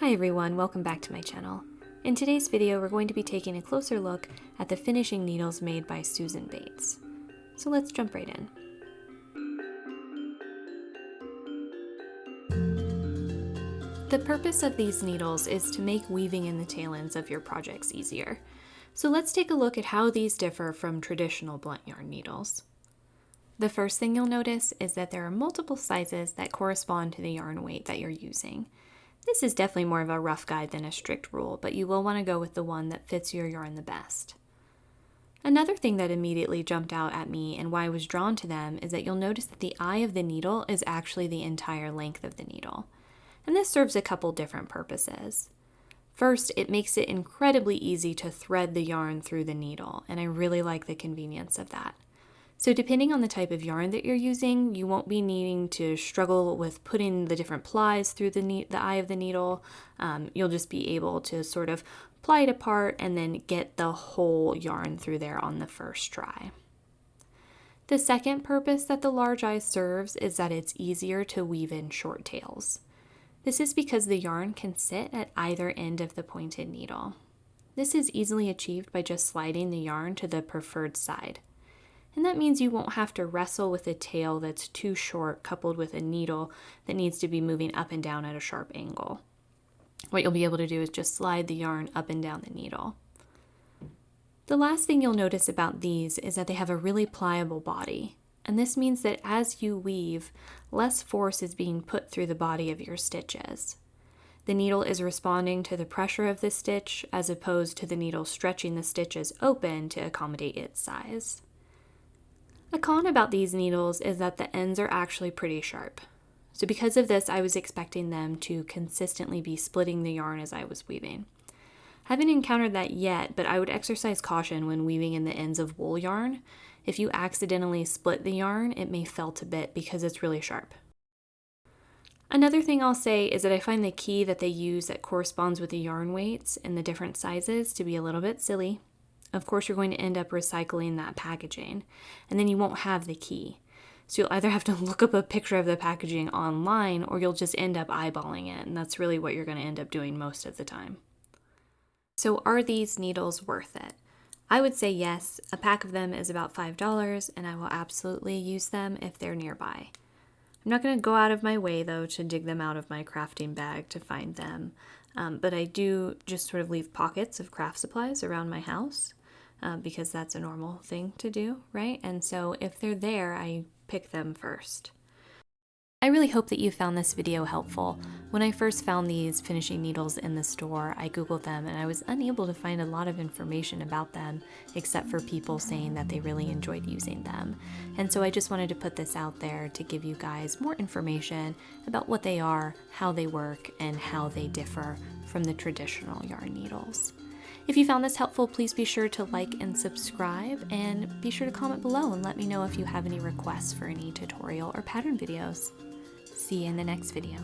Hi everyone, welcome back to my channel. In today's video, we're going to be taking a closer look at the finishing needles made by Susan Bates. So let's jump right in. The purpose of these needles is to make weaving in the tail ends of your projects easier. So let's take a look at how these differ from traditional blunt yarn needles. The first thing you'll notice is that there are multiple sizes that correspond to the yarn weight that you're using. This is definitely more of a rough guide than a strict rule, but you will want to go with the one that fits your yarn the best. Another thing that immediately jumped out at me and why I was drawn to them is that you'll notice that the eye of the needle is actually the entire length of the needle. And this serves a couple different purposes. First, it makes it incredibly easy to thread the yarn through the needle, and I really like the convenience of that. So depending on the type of yarn that you're using, you won't be needing to struggle with putting the different plies through the eye of the needle. You'll just be able to sort of ply it apart and then get the whole yarn through there on the first try. The second purpose that the large eye serves is that it's easier to weave in short tails. This is because the yarn can sit at either end of the pointed needle. This is easily achieved by just sliding the yarn to the preferred side. And that means you won't have to wrestle with a tail that's too short coupled with a needle that needs to be moving up and down at a sharp angle. What you'll be able to do is just slide the yarn up and down the needle. The last thing you'll notice about these is that they have a really pliable body. And this means that as you weave, less force is being put through the body of your stitches. The needle is responding to the pressure of the stitch as opposed to the needle stretching the stitches open to accommodate its size. A con about these needles is that the ends are actually pretty sharp. So because of this, I was expecting them to consistently be splitting the yarn as I was weaving. I haven't encountered that yet, but I would exercise caution when weaving in the ends of wool yarn. If you accidentally split the yarn, it may felt a bit because it's really sharp. Another thing I'll say is that I find the key that they use that corresponds with the yarn weights in the different sizes to be a little bit silly. Of course, you're going to end up recycling that packaging, and then you won't have the key. So you'll either have to look up a picture of the packaging online, or you'll just end up eyeballing it, and that's really what you're going to end up doing most of the time. So are these needles worth it? I would say yes. A pack of them is about $5, and I will absolutely use them if they're nearby. I'm not going to go out of my way, though, to dig them out of my crafting bag to find them, but I do just sort of leave pockets of craft supplies around my house. Because that's a normal thing to do, right? And so if they're there, I pick them first. I really hope that you found this video helpful. When I first found these finishing needles in the store, I Googled them and I was unable to find a lot of information about them, except for people saying that they really enjoyed using them. And so I just wanted to put this out there to give you guys more information about what they are, how they work, and how they differ from the traditional yarn needles. If you found this helpful, please be sure to like and subscribe, and be sure to comment below and let me know if you have any requests for any tutorial or pattern videos. See you in the next video.